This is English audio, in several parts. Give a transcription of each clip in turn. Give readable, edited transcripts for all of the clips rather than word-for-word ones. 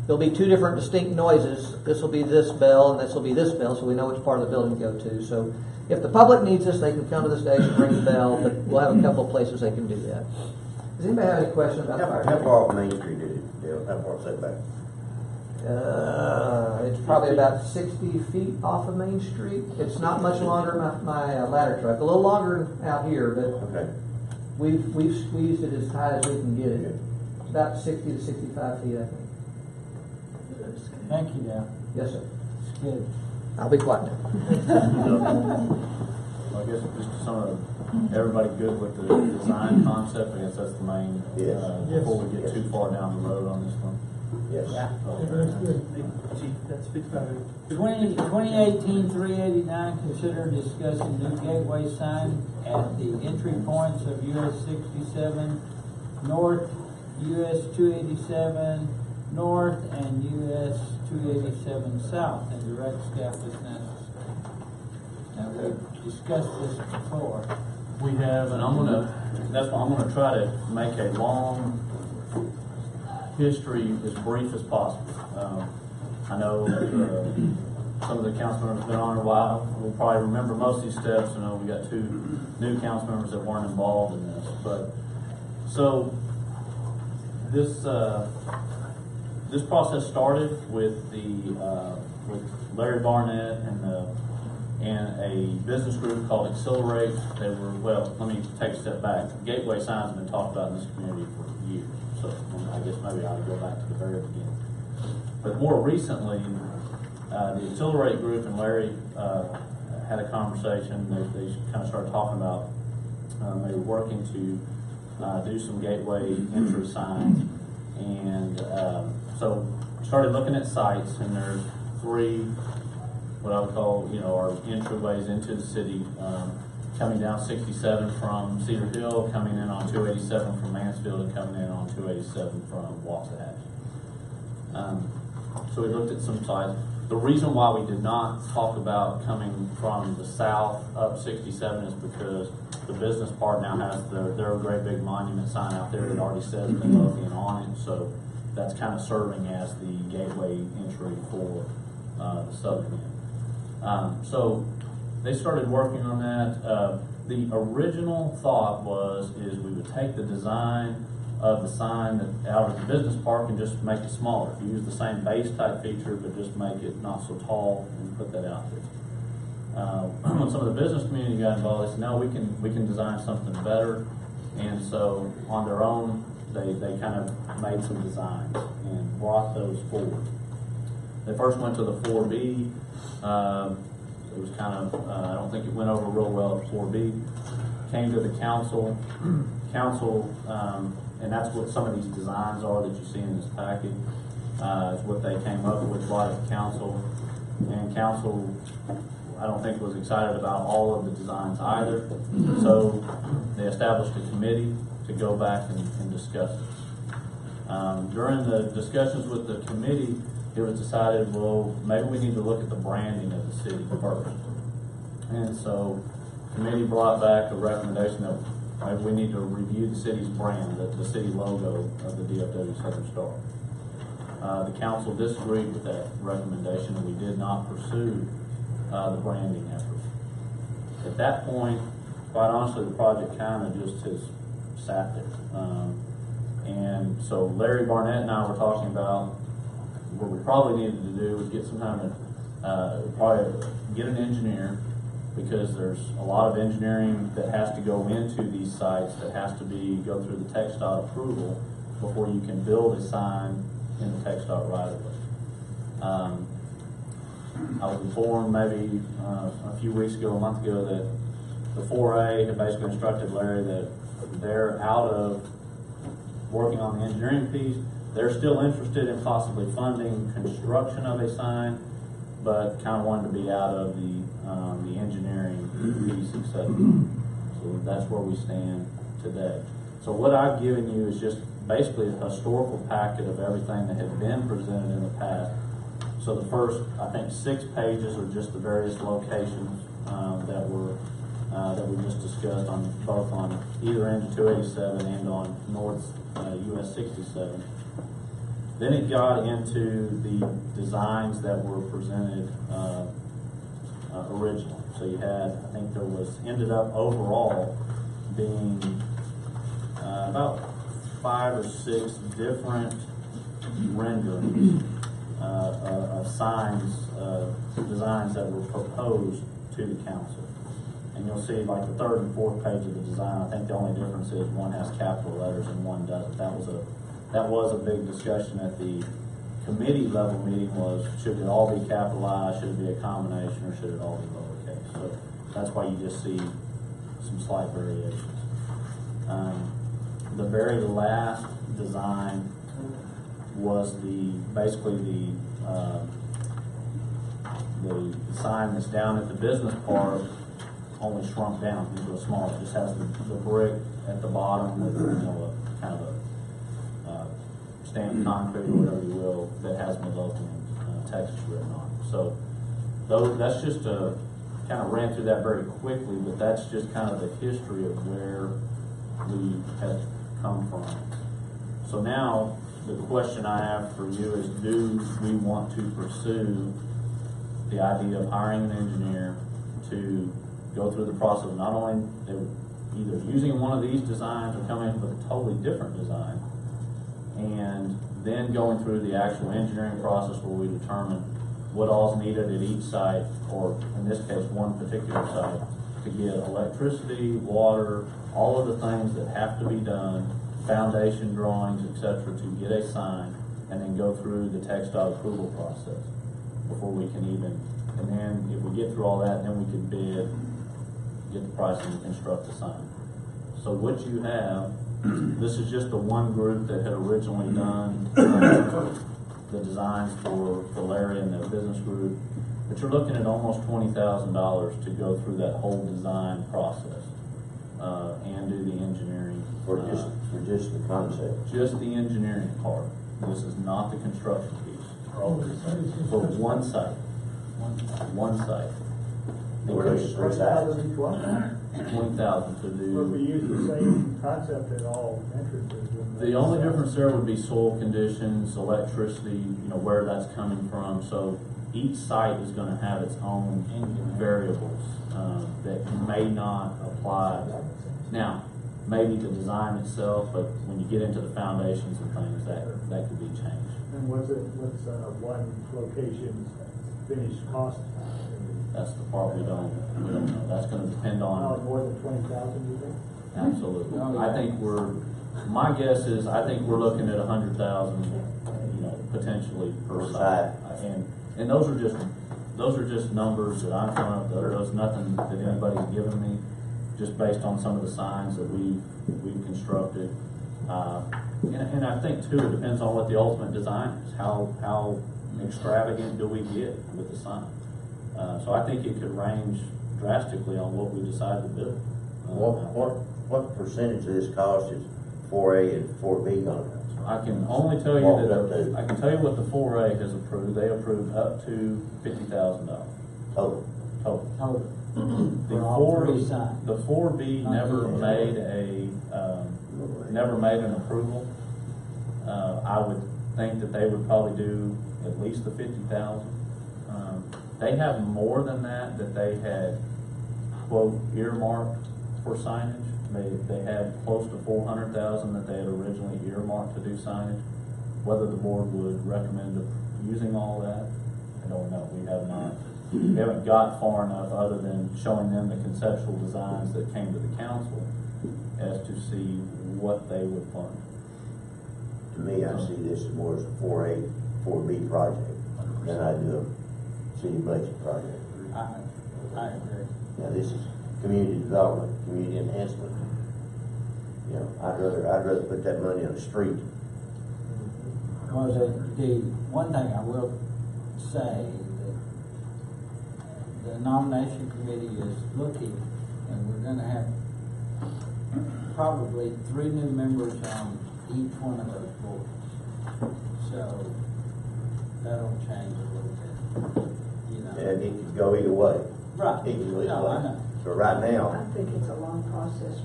there'll be two different distinct noises. This will be this bell, and this will be this bell, so we know which part of the building to go to. So if the public needs us, they can come to the station, ring the bell, but we'll have a couple of places they can do that. Does anybody have any questions about that? How far off Main Street is it, Dale? How far setback? It's probably about 60 feet off of Main Street. It's not much longer than my ladder truck. A little longer out here, but Okay. we've squeezed it as tight as we can get it. About 60 to 65 feet, I think. Thank you, Dale. Yes, sir. It's good. I'll be quiet now. Well, I guess just some of everybody good with the design concept. I guess that's the main. Yes. Before we get too far down the road on this one. Yes. Yeah. That's 55. 2018-389, consider discussing new gateway sign at the entry points of US 67 North, US 287 North, and US 287 South, and direct staff as necessary. Now, we've discussed this before. We have, and that's why I'm gonna try to make a long history as brief as possible. I know some of the council members have been on a while. We'll probably remember most of these steps. I know we got two new council members that weren't involved in this, but so this process started with with Larry Barnett and a business group called Accelerate. They were, well, let me take a step back. Gateway signs have been talked about in this community for years, so I guess maybe I ought to go back to the very beginning. But more recently, the Accelerate group and Larry had a conversation. They kind of started talking about they were working to do some gateway entry signs, and so started looking at sites, and there's three, what I would call, our entryways into the city, coming down 67 from Cedar Hill, coming in on 287 from Mansfield, and coming in on 287 from Waxahachie. So we looked at some sites. The reason why we did not talk about coming from the south up 67 is because the business part now has their great big monument sign out there that already says Midlothian on it, so that's kind of serving as the gateway entry for the southern end. So they started working on that. The original thought is we would take the design of the sign out of the business park and just make it smaller. If you use the same base type feature, but just make it not so tall and put that out there. When some of the business community got involved, they said, no, we can design something better. And so on their own, they kind of made some designs and brought those forward. They first went to the 4B. It was kind of, I don't think it went over real well at 4B. Came to the council, and that's what some of these designs are that you see in this packet. Is what they came up with, brought it to council, and council, I don't think was excited about all of the designs either. So they established a committee to go back and discuss it. During the discussions with the committee, it was decided, well, maybe we need to look at the branding of the city first. And so the committee brought back a recommendation that maybe we need to review the city's brand, the city logo of the DFW Southern Star. The council disagreed with that recommendation, and we did not pursue the branding effort. At that point, quite honestly, the project kind of just has sat there. And so Larry Barnett and I were talking about what we probably needed to do was get some kind of, probably get an engineer, because there's a lot of engineering that has to go into these sites, that has to go through the TxDOT approval before you can build a sign in the TxDOT right of way. I was informed maybe a few weeks ago, a month ago, that the 4A had basically instructed Larry that they're out of working on the engineering piece. They're still interested in possibly funding construction of a sign, but kind of wanted to be out of the engineering piece, etc. So that's where we stand today. So what I've given you is just basically a historical packet of everything that had been presented in the past. So the first, I think, 6 pages are just the various locations that we just discussed on both on either end of 287 and on North US 67. Then it got into the designs that were presented originally. So you had, I think there was, ended up overall being about 5 or 6 different renderings of signs, designs that were proposed to the council. And you'll see like the 3rd and 4th page of the design, I think the only difference is one has capital letters and one doesn't. That was a big discussion at the committee level meeting, was should it all be capitalized, should it be a combination, or should it all be lowercase? So that's why you just see some slight variations. The very last design was basically the sign that's down at the business park, only shrunk down into a smaller. It just has the brick at the bottom with a kind of a stamped concrete or whatever you will that has Midlothian, Texas written on it. So that's just kind of ran through that very quickly, but that's just kind of the history of where we have come from. So now the question I have for you is, do we want to pursue the idea of hiring an engineer to go through the process of not only either using one of these designs or coming up with a totally different design, and then going through the actual engineering process where we determine what all's needed at each site, or in this case, one particular site, to get electricity, water, all of the things that have to be done, foundation drawings, etc., to get a sign, and then go through the textile approval process before we can even, and then if we get through all that, then we can bid, get the pricing, and construct the sign. So what you have, this is just the one group that had originally done the designs for Larry and the business group, but you're looking at almost $20,000 to go through that whole design process and do the engineering. For just the concept. Just the engineering part. This is not the construction piece. For one site. One site. Where there's 3 sides. 20,000 to do. Would we use the same concept at all entrances? The only difference there would be soil conditions, electricity, where that's coming from. So each site is going to have its own variables that may not apply. Now, maybe the design itself, but when you get into the foundations and things, that could be changed. And what's one location's finished cost? That's the part we don't know. That's going to depend on. More than 20,000, you think? Absolutely. I think my guess is, I think we're looking at 100,000, potentially per site. And those are just numbers that I'm throwing up there. There's nothing that anybody's given me, just based on some of the signs that we've constructed. And I think too, it depends on what the ultimate design is. How extravagant do we get with the sign? So I think it could range drastically on what we decide to build. What percentage of this cost is 4A and 4B going to? I can only tell you that I can tell you what the 4A has approved. They approved up to $50,000 Total. The 4B never made an approval. I would think that they would probably do at least the 50,000. They have more than that they had, quote, earmarked for signage. They had close to 400,000 that they had originally earmarked to do signage. Whether the board would recommend using all that, I don't know. We haven't got far enough, other than showing them the conceptual designs that came to the council, as to see what they would fund. To me, I see this more as a 4A, 4B project than I do a city budget project. I agree. Now, this is community development, community enhancement. I'd rather put that money on the street. Well, the one thing I will say, that the nomination committee is looking, and we're going to have probably 3 new members on each one of those boards. So that'll change a little bit, And it could go either way. Right. It could go either No, way. I know. So right I now, think it's a long process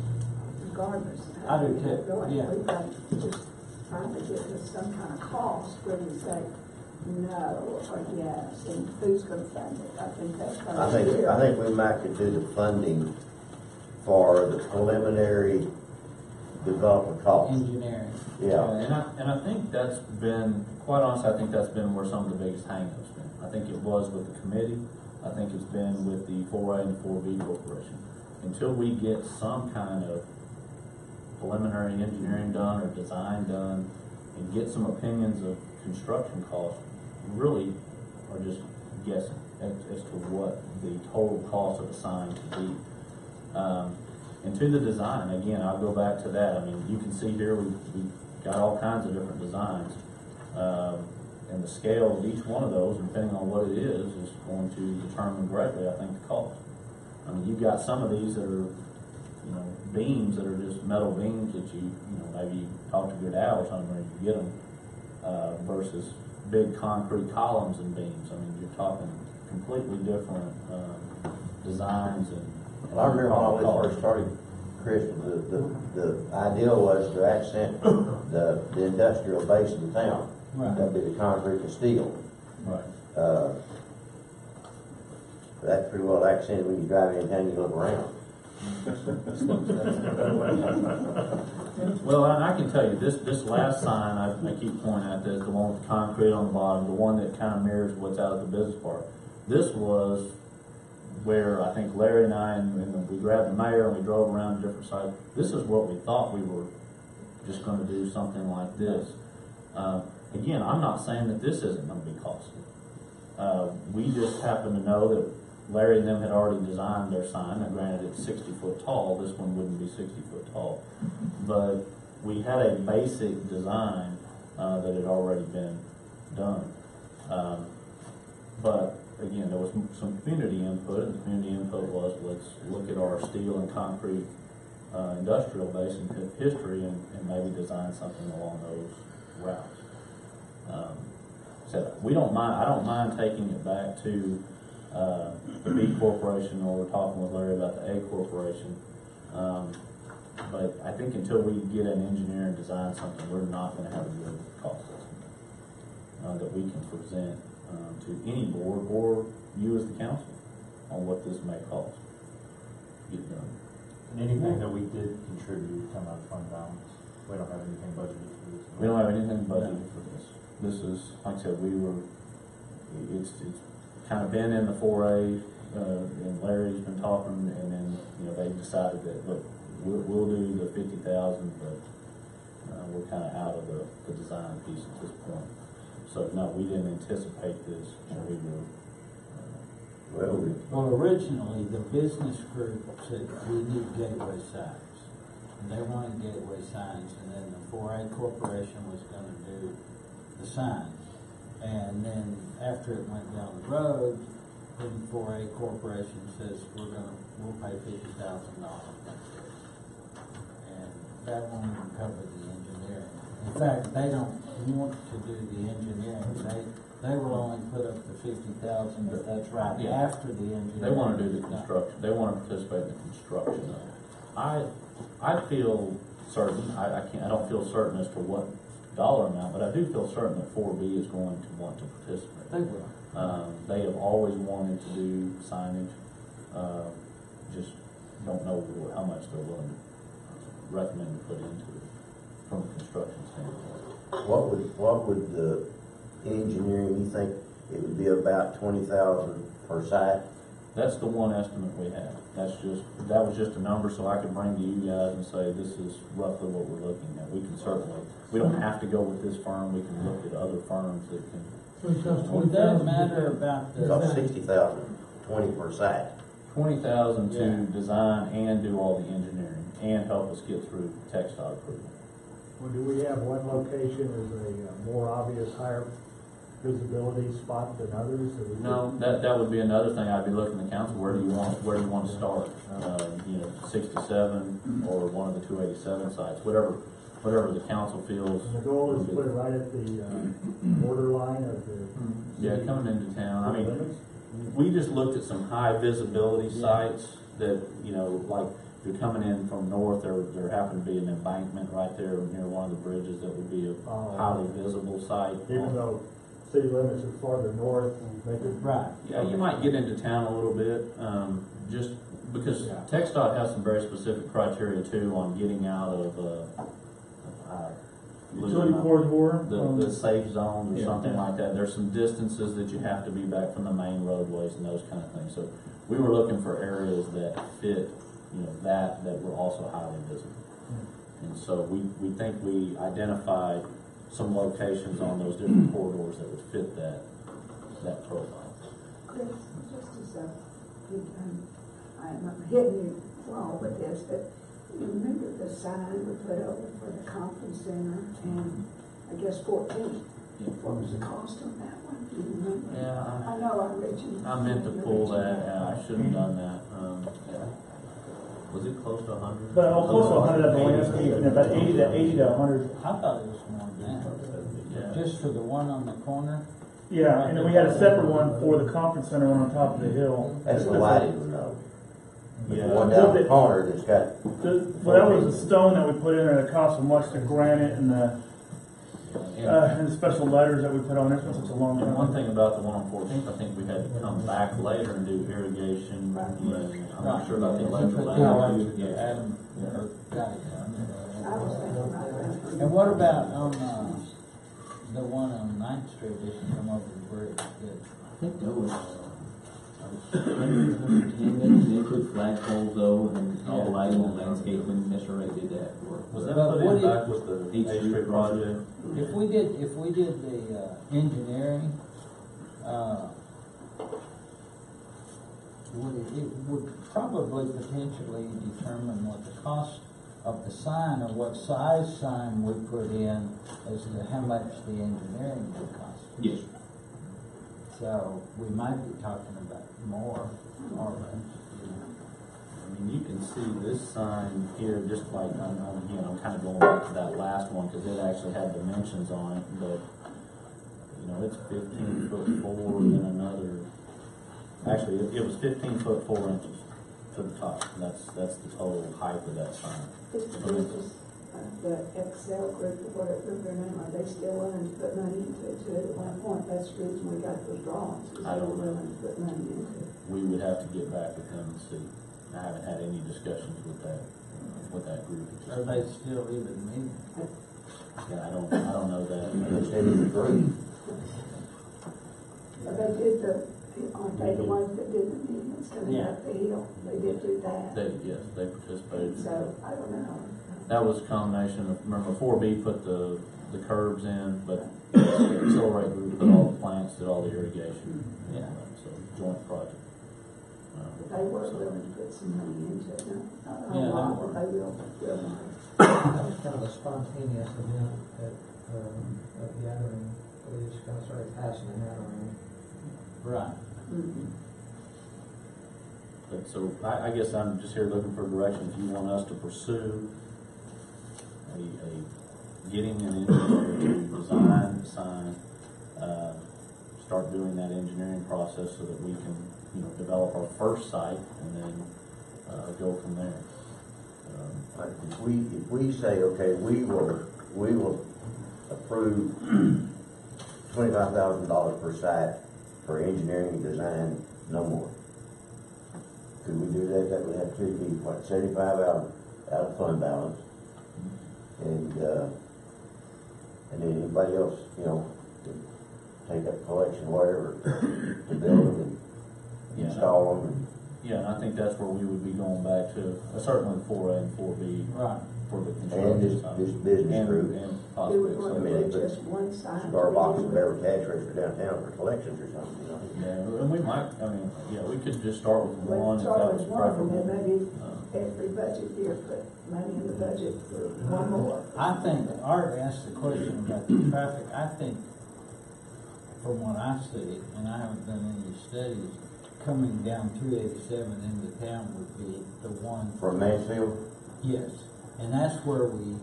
regardless. I do too, Going. yeah. We've got just trying to give us some kind of cost where we say no or yes, and who's gonna fund it? I think that's kind of. I think we might could do the funding for the preliminary development cost. Engineering. Yeah. And I think that's been, quite honestly, I think that's been where some of the biggest hang-ups been. I think it was with the committee. I think it's been with the 4A and 4B corporation. Until we get some kind of preliminary engineering done or design done and get some opinions of construction costs, we really are just guessing as to what the total cost of the sign could be. And to the design, again, I'll go back to that. I mean, you can see here we got all kinds of different designs. And the scale of each one of those, depending on what it is going to determine greatly, I think, the cost. I mean, you've got some of these that are, you know, beams that are just metal beams that you know, maybe you talk to your dad or something, or you get them, versus big concrete columns and beams. I mean, you're talking completely different designs and. Well, I remember when all this first started, Chris, the idea was to accent the industrial base of the town. Right. That'd be the concrete and steel. Right. That's pretty well accented when you drive in town, you look around. Well, and I can tell you, this last sign, I keep pointing at this, the one with the concrete on the bottom, the one that kind of mirrors what's out at the business park. This was where I think Larry and I, and we grabbed the mayor and we drove around to different sites. This is what we thought we were just going to do something like this. Again, I'm not saying that this isn't going to be costly. We just happen to know that Larry and them had already designed their sign. Now, granted, it's 60 foot tall. This one wouldn't be 60 foot tall. But we had a basic design that had already been done. But again, there was some community input, and the community input was, let's look at our steel and concrete industrial base and history and maybe design something along those routes. So we don't mind, I don't mind taking it back to the B corporation, or we're talking with Larry about the A corporation. But I think until we get an engineer and design something, we're not going to have a good cost estimate that we can present to any board or you as the council on what this may cost to get done. And anything that we did contribute come out of fund balance. We don't have anything budgeted for this. We don't have anything budgeted for this. This is, like I said, it's kind of been in the 4A, and Larry's been talking, and then, you know, they decided that, look, we'll do the 50,000, but we're kind of out of the design piece at this point. So no, we didn't anticipate this when we were. Well, originally, the business group said we need gateway signs. And they wanted gateway signs, and then the 4A corporation was gonna do the signs. And then after it went down the road, then the 4A corporation says we'll pay $50,000. And that won't even cover the engineering. In fact, they don't want to do the engineering. They will only put up the 50,000, but that's right after the engineering. They want to do the construction. They want to participate in the construction of it. I feel certain. I don't feel certain as to what dollar amount, but I do feel certain that 4B is going to want to participate. They will. They have always wanted to do signage. Just don't know how much they're willing to recommend to put into it from a construction standpoint. What would the engineering, you think it would be about 20,000 per site? That's the one estimate we have. That was just a number so I could bring to you guys and say this is roughly what we're looking at. We don't have to go with this firm. We can look at other firms that can. It doesn't matter about the. About 60,000, 20 per site. 20,000 to design and do all the engineering and help us get through textile approval. Well, do we have one location as a more obvious, higher visibility spot than others? No, that would be another thing I'd be looking at council. Where do you want to start? 67 or one of the 287 sites, whatever the council feels. And the goal is to put it right at the borderline of the. Yeah, coming into town. I mean, we just looked at some high visibility sites that, like you're coming in from north, there happened to be an embankment right there near one of the bridges that would be a highly visible site. Even though city limits are farther north, they could. Right. Yeah, you might get into town a little bit, just because TxDOT has some very specific criteria too on getting out of, Utility corridor. the safe zones or something like that. There's some distances that you have to be back from the main roadways and those kind of things. So we were looking for areas that fit, that were also highly visible. And so we think we identified some locations on those different corridors that would fit that profile. Chris, just as I'm not hitting you wrong with this, but you remember the sign we put over for the conference center and I guess 14th? What was the cost on that one? Do you remember? Yeah, I know I'm reaching. I meant to pull that. I should have done that. Was it close to 100? But close to 100 at the landscape, and about 80 to 100. I thought it was more than that. Yeah. Just for the one on the corner? Yeah, and then we had a separate one for the conference center one on top of the hill. That's the lighted one though. But Yeah. the one down the corner that's got. Well, that was the stone that we put in there that cost so much, the granite and the special letters that we put on. It's been such a long And time. one thing about the one on 14th, I think we had to come back later and do irrigation. I'm not sure about the electrical. Yeah. Adam, got it. I was thinking about that. And what about on, the one on 9th Street, that you come over the bridge? I think that was, they put flagpoles though, and all the lighting and landscaping, Mr. Ray did that work. Was that But put what in do back with the Eighth 8th Street Street project? If we did the, engineering, it would probably potentially determine what the cost of the sign or what size sign we put in as to how much the engineering would cost. Yes. So we might be talking about more or less. I mean, you can see this sign here, just like, I'm kind of going back to that last one, because it actually had dimensions on it, but, it's 15'4" and another, actually, it was 15'4" to the top, and that's the total height of that sign. The Excel group or whatever their name are, they still willing to put money into it too? At one point, that's the reason we got those drawings, because I they were don't know. willing to put money into it. We would have to get back with them and see. I haven't had any discussions with that group. Are they still even meeting? Yeah, I don't know that. It's in the group. But they did aren't they the ones that did the meetings coming Yeah. up the hill? They did do that. Yes, they participated. So, I don't know. That was a combination of, remember, 4B put the curbs in, but the Accelerate group put all the plants, did all the irrigation. Yeah. So, joint project. They were willing to put some money into it. Not a Yeah, they lot, were. but they will. That was kind of a spontaneous event at gathering. We just kind of started passing it around. Right. Mhm. But so, I guess I'm just here looking for direction. If you want us to pursue getting an engineer to design, sign, start doing that engineering process so that we can, develop our first site and then go from there. Like, if we say, okay, we will approve $25,000 per site for engineering and design, no more. Could we do that? That would have to be, 75 out of fund balance. And then anybody else, could take up collection, whatever, to build them and install them. And Yeah, and I think that's where we would be going back to, certainly 4A and 4B. Right. For the And construction side. this business group. And Do possibly we want to I mean, put they put just one sign? Starbucks and Beverly Cash Register downtown for collections or something, Yeah, and we might, we could just start with one if that Start was with one, and preferable. then maybe every budget year, put money in the budget for one more. I think Art asked the question about the traffic. I think, from what I see, and I haven't done any studies, coming down 287 into town would be the one. From Mansfield? Yes, and that's where we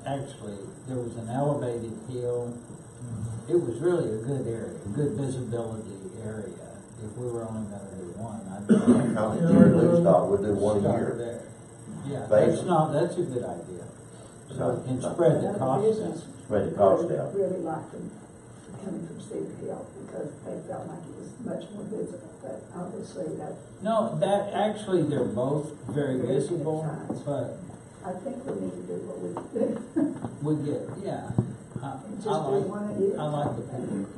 actually, there was an elevated hill. It was really a good area, a good visibility area. if we were only gonna do one, I'd. Lou thought we'll do one a start year. there. Yeah, Phase. that's a good idea. And spread the cost out. Spread the cost out. Really liked them coming from Cedar Hill because they felt like it was much more visible, but obviously that. No, that, actually, they're both very Very visible, good signs. but I think we need to do what we do. we get, yeah. Just do one a year. I like the people.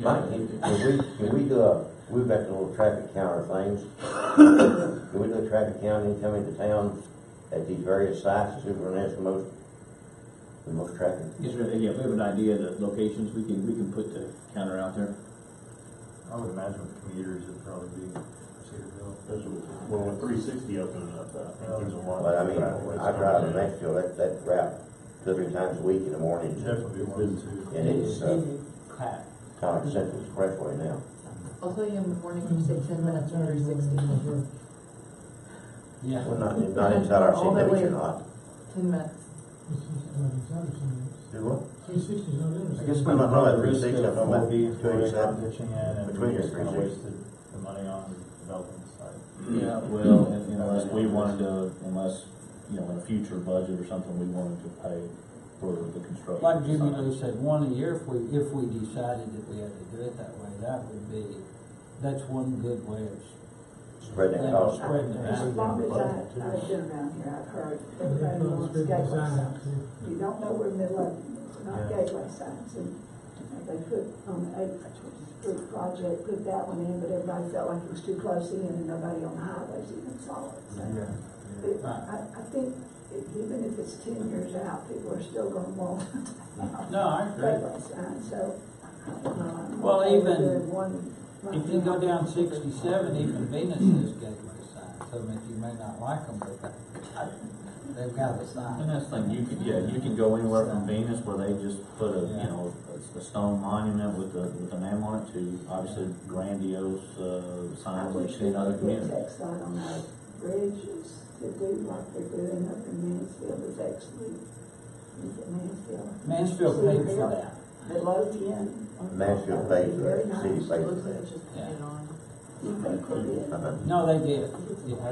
Mike, can we do we've got the little traffic counter things. Can we do a traffic counting coming to town at these various sites, to see where there's the most traffic? Yes, sir. Yeah, if we have an idea of the locations, we can put the counter out there. I would imagine with commuters, it'd probably be Cedarville. Well, with 360 opening up, I think there's a lot. But I mean, I drive to Nashville, that route 2 or 3 times a week in the morning. Definitely be one too. And it's Packed. kind of like Central Expressway now. I'll tell you in the morning, you say 10 minutes or 60. Yeah. Well, not inside our All city that limits way. or not. 10 minutes. Do what? I guess I'm not talking about risk 360, I'm of talking about 4B, 287. ditching in, and Between we your just kind of 360. wasted the money on development side. Yeah, well, unless we wanted to, in a future budget or something, we wanted to pay for the construction. Like Jimmy side. Lou said, one a year, if we decided that we had to do it that way, that's one good way of Spread that cost. spreading it As out. long as I've been around here, I've heard everybody wants gateway signs. You don't know where Midlothian is, they're not gateway signs. And they put on the 8th Street project, put that one in, but everybody felt like it was too close in and nobody on the highways even saw it. So I think even if it's 10 years out, people are still gonna want No, I agree. gateway signs, so. Well, even doing one right if you now. go down 67, even Venus has gateway signs. I mean, you may not like them, but they've got a And sign. that's the thing, you can go anywhere from Venus where they just put a stone monument with a name on it to obviously grandiose signs that you see in other communities. Text on our bridges to do like they're doing up in Mansfield is actually, is it Mansfield? Mansfield paid for that. Midlothian. Mansfield paid for Very that, the city nice. paid for Looks like that. it's just Yeah. put it on. You think they did? No, they did. Yeah. How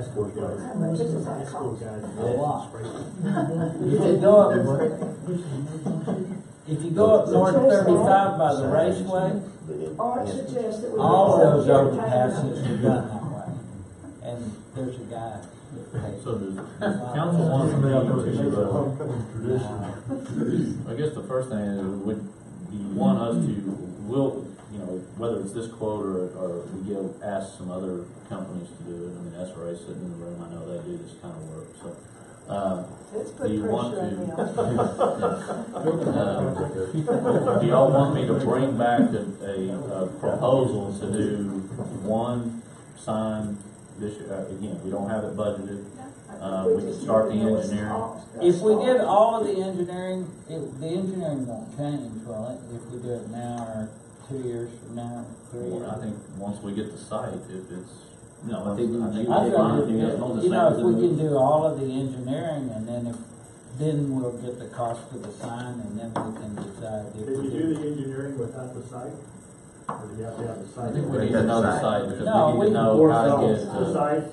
much does that cost? A lot. If you go up, if you go up North 35 by the raceway, Art suggests that we. all of those entertain overpasses them. are done that way. And there's a guy that pays. So does council want me to, I guess the first thing is, would you want us to, whether it's this quote or we ask some other companies to do it. I mean, SRA's sitting in the room, I know they do this kind of work, so. Let's Do put you want pressure on to? Do y'all want me to bring back a proposal to do one sign this year? Again, we don't have it budgeted. We can start the engineering. If we did all of the engineering, the engineering won't change, will it? If we do it now or 2 years from now, 3 years? I think once we get the site, if it's. No, I think we I can think do if we can do all of the engineering and then we'll get the cost of the sign and then we can decide if Can we you do the engineering without the site? Or do you have to have the I site? think we need to know the site because No, we we need to can know how to Or get. the site,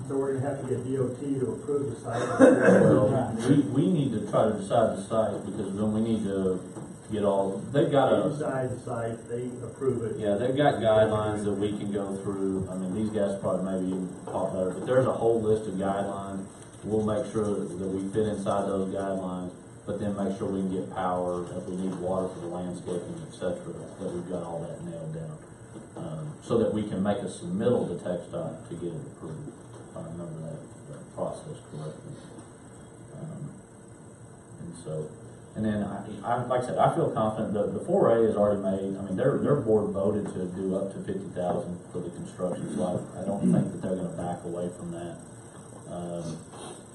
so we're gonna have to get DOT to approve the site. Well, we need to try to decide the site because then we need to get all, they've got They a, decide the site, they approve it. yeah, they've got guidelines that we can go through. I mean, these guys probably maybe even talk better, but there's a whole list of guidelines. We'll make sure that we fit inside those guidelines, but then make sure we can get power, if we need water for the landscaping, et cetera, that we've got all that nailed down. So that we can make a submittal to TxDOT to get it approved, if I remember that process correctly. And then I like I said, I feel confident that the 4A is already made. I mean, their board voted to do up to 50,000 for the construction, so I don't think that they're going to back away from that.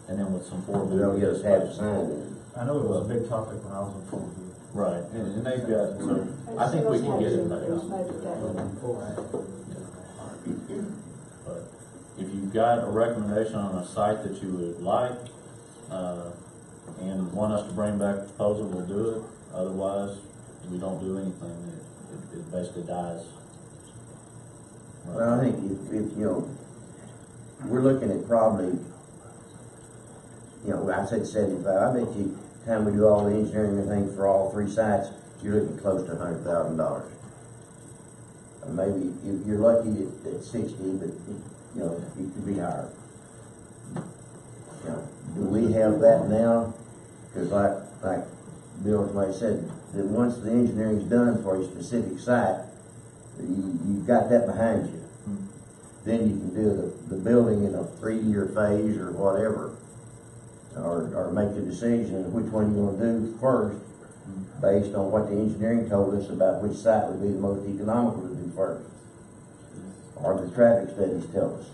And then with some 4B, We don't get us half a sign. I know it was a big topic when I was in Fort Worth. right? And they've got so I think we can get it there. But if you've got a recommendation on a site that you would like, and want us to bring back a proposal, we'll do it. Otherwise, we don't do anything. It basically dies Well, I think if, you know, we're looking at probably, you know, I said 75, I bet you, time we do all the engineering and everything for all 3 sites, you're looking close to $100,000. Maybe you're lucky at 60, but, you know, it could be higher. You know, do we have that now? Because like Bill might said, that once the engineering's done for a specific site, you've got that behind you. Then you can do the building in a 3-year phase or whatever, or make the decision of which one you want to do first, based on what the engineering told us about which site would be the most economical to do first, or the traffic studies tell us.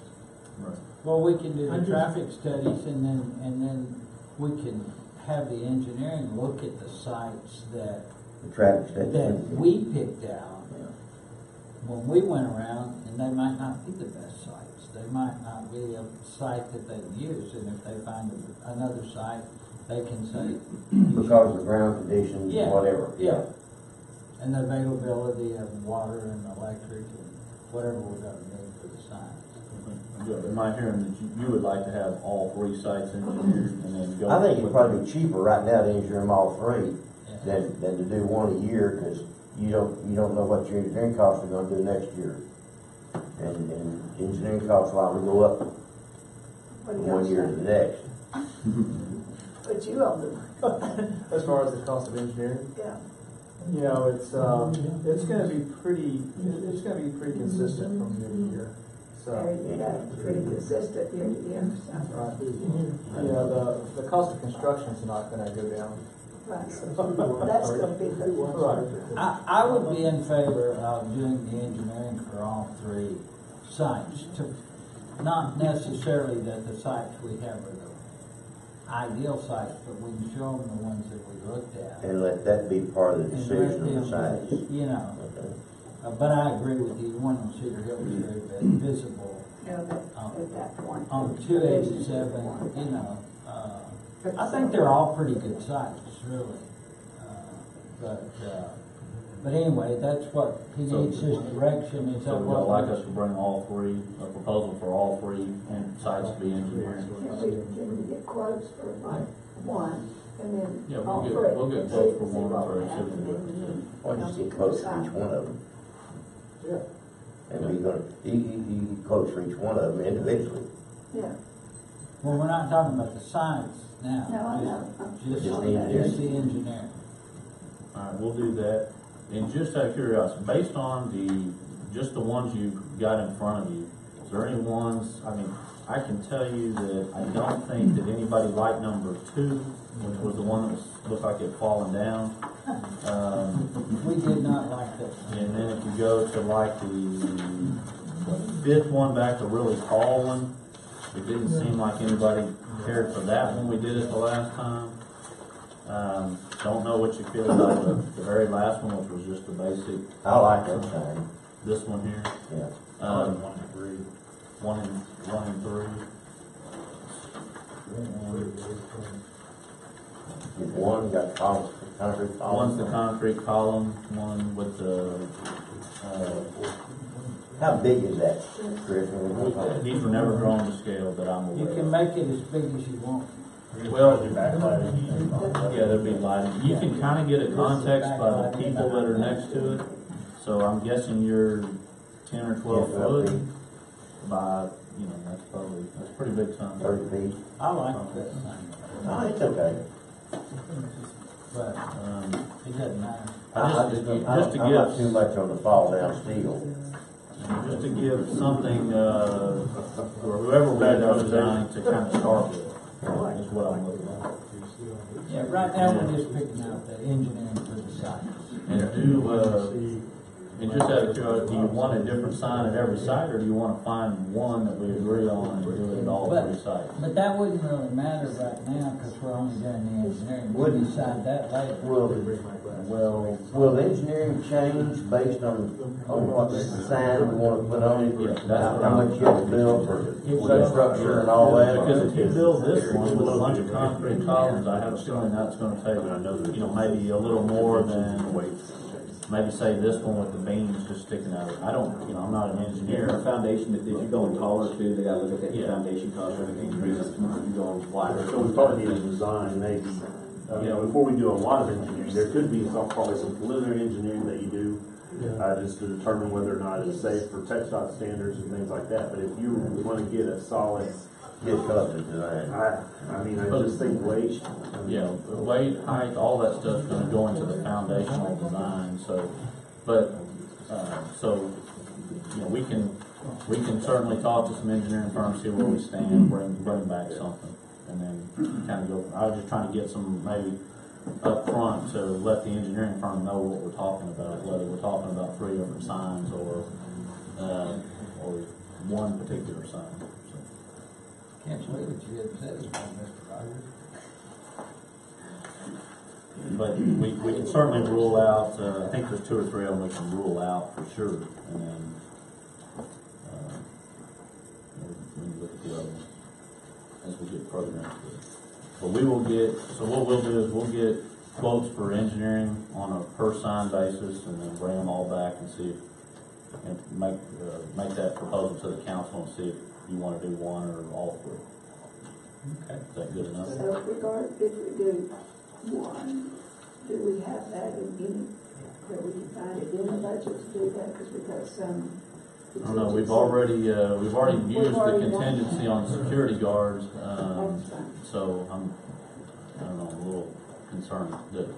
Right. Well, we can do the traffic studies and then we can have the engineering look at the sites that The traffic studies. we picked out when we went around, and they might not be the best sites. They might not be a site that they use, and if they find another site, they can say. Because of the ground conditions, Yeah, whatever. yeah. And the availability of water and electric and whatever we're gonna need for the sites. Am I hearing that you would like to have all 3 sites engineered and then go? I think it's with probably cheaper right now to engineer them all 3 Yeah. than to do one a year, because you don't know what your engineering costs are going to do next year, and engineering costs likely go up What do from you one year to the next. But you all do, As far as the cost of engineering, yeah. you know, it's gonna be pretty consistent from year to year. So, You got pretty consistent year to year, so. right, you know, the cost of construction is not gonna go down. Right, so that's gonna be the one. Right. I would be in favor of doing the engineering for all 3 sites, not necessarily that the sites we have are the ideal sites, but we can show them the ones that we looked at. And let that be part of the And decision let of the them, sites. you know, Okay. but I agree with you, one on Cedar Hill is very visible. You know, at that point. On 287, you know, I think they're all pretty good sites, really. But anyway, that's what he So- needs his direction, is So that would y'all what? like us to bring all 3, a proposal for all 3 sites to be engineered? Can we get quotes for like one, and then Yeah, we'll all get- 3? we'll get and quotes see- for see one what for we each have, of them. and then Why don't you just get quotes for each one of them? Yeah. And we're gonna, you get quotes for each one of them individually. Yeah, Well, we're not talking about the science now. no, I know. Just Just the the engineering. engineering. All right, we'll do that. And just out of curiosity, based on just the ones you got in front of you, is there any ones, I mean, I can tell you that I don't think that anybody liked number 2, which was the one that looked like it fallen down. We did not like that. And then if you go to like the 5th one back, the really tall one, it didn't seem like anybody cared for that one. We did it the last time. Don't know what you feel about the very last one, which was just the basic. I like that sign, This one here. yeah. 1 and 3. 1 and 3. If one got columns, concrete columns. One's the concrete column, one with the, How big is that, Chris? these were never drawn to scale that I'm You aware can of. make it as big as you want. Well, yeah, there'd be lighting. You can kind of get a context by the people that are next to it. So I'm guessing you're 10 or 12 Yeah, foot 12 by, you know, that's a pretty big sign. 30 feet. I like that sign, No, it's okay. but it doesn't matter. I'm not too much on the fall down steel. Just to give something, for whoever we end up designing to kind of start with, is what I'm looking at. Yeah, right now we're just picking out the engineering for the site. And and just out of curiosity, do you want a different sign at every site, or do you want to find one that we agree on and do it at all 3 sites? But that wouldn't really matter right now, because we're only doing the engineering. We'll decide that later. Will the engineering change based on what the sign we want to put on it? How much you have to build for structure and all that? Because if you build this one with a bunch of concrete columns, I have a feeling that's gonna take, you know, maybe a little more than maybe say this one with the beams just sticking out. I don't, I'm not an engineer. The foundation, if you're going taller too, they gotta look at that Yeah. foundation cost, everything, you're going wider. So we probably need a design, maybe, before we do a lot of engineering, there could be probably some preliminary engineering that you do, just to determine whether or not it's safe for TxDOT standards and things like that. But if you want to get a solid, Get custom design. I just think weight. Yeah, the weight, height, all that stuff's gonna go into the foundational design, so, but, we can certainly talk to some engineering firms, see where we stand, bring back something, and then kinda go, I was just trying to get some, maybe up front to let the engineering firm know what we're talking about, whether we're talking about 3 different signs or one particular sign. Can't believe what you had said about Mr. Rogers. But we can certainly rule out, I think there's 2 or 3 of them we can rule out for sure, and then, we can look at the other ones as we get further into it. But what we'll do is we'll get quotes for engineering on a per sign basis, and then bring them all back and see if, and make that proposal to the council and see if you want to do one or all 3. Okay, is that good enough? So if we do one, do we have that that we can find it in the budget to do that, because we've got some. I don't know, we've already used the contingency on security guards, so I don't know, I'm a little concerned that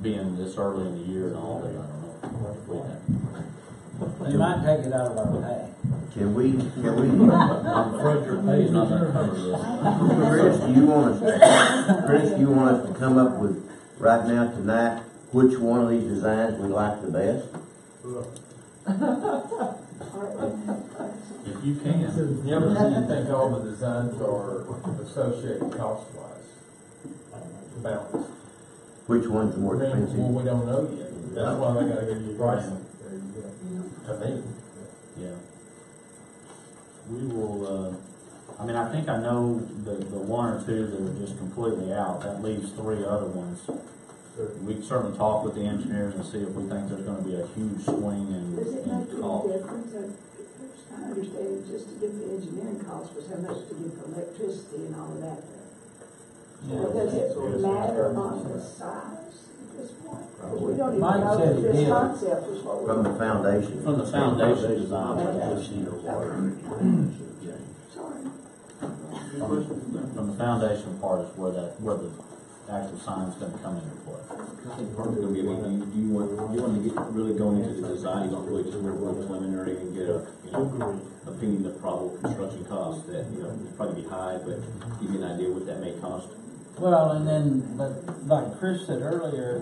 being this early in the year and all that, I don't know if we have. You might take it out of our pay. Can we, I'm afraid your pay is not gonna cover this. Chris, do you want us to come up with, right now, tonight, which one of these designs we like the best? If you can. Yeah, but do you think all the designs are associated cost-wise? Balanced? Which one's more expensive? Well, we don't know yet. That's why they gotta give you a price. To me. Yeah. We will, I think I know the 1 or 2 that are just completely out. That leaves 3 other ones. We can certainly talk with the engineers and see if we think there's gonna be a huge swing Does it in make any cost. difference? I understand just to get the engineering cost was how much to get the electricity and all of that. Or does it matter on the size at this point? Because we don't even Mike know said that it this did. concept was what we. From the foundation. From the foundation design, Sorry. from the foundation part is where the actual sign's gonna come into play. I think part of it's gonna be, do you want to get really going into the design, you don't really just work on preliminary and get a, opinion of probable construction costs that, would probably be high, but give you an idea what that may cost. Well, and then, but like Chris said earlier,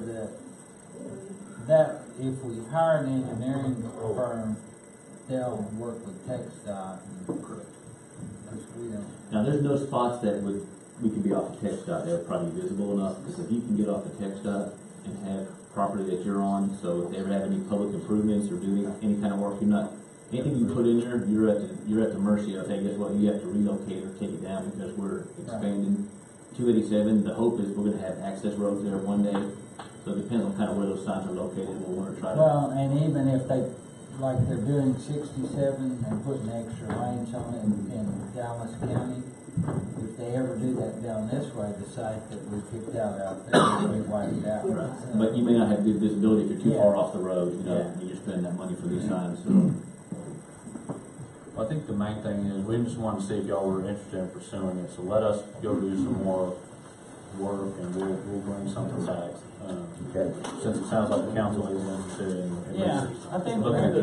that if we hire an engineering firm, they'll work with TxDOT. Now, there's no spots that we can be off the TxDOT, they're probably visible enough, because if you can get off the TxDOT and have property that you're on, so if they ever have any public improvements or do any kind of work, anything you put in there, you're at the mercy of, hey, guess what, you have to relocate or take it down because we're expanding 287. The hope is we're gonna have access roads there one day, so it depends on kind of where those signs are located, we'll want to try to. Well, and even if like they're doing 67 and putting extra lanes on it in Dallas County, if they ever do that down this way, the site that we picked out there will be wiped out. Right. But you may not have good visibility if you're too far off the road, and you're spending that money for these signs. So. I think the main thing is we just wanted to see if y'all were interested in pursuing it. So let us go do some more work, and we'll bring something back. Since it sounds like the council is interested in I think looking at the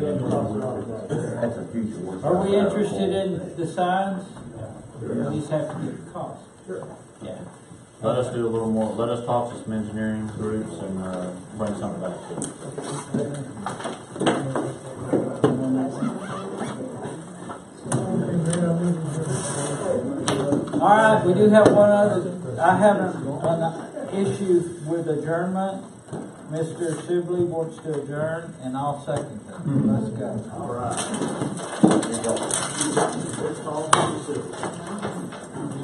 That's a future one. Are we interested in the signs? We just have to get the cost. Sure. Yeah. Let us do a little more. Let us talk to some engineering groups and bring something back to you. All right, we do have one other. I have an issue with adjournment. Mr. Sibley wants to adjourn, and I'll second that. Let's go. All right.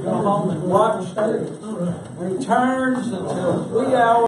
Go home and watch the returns until 3 hours.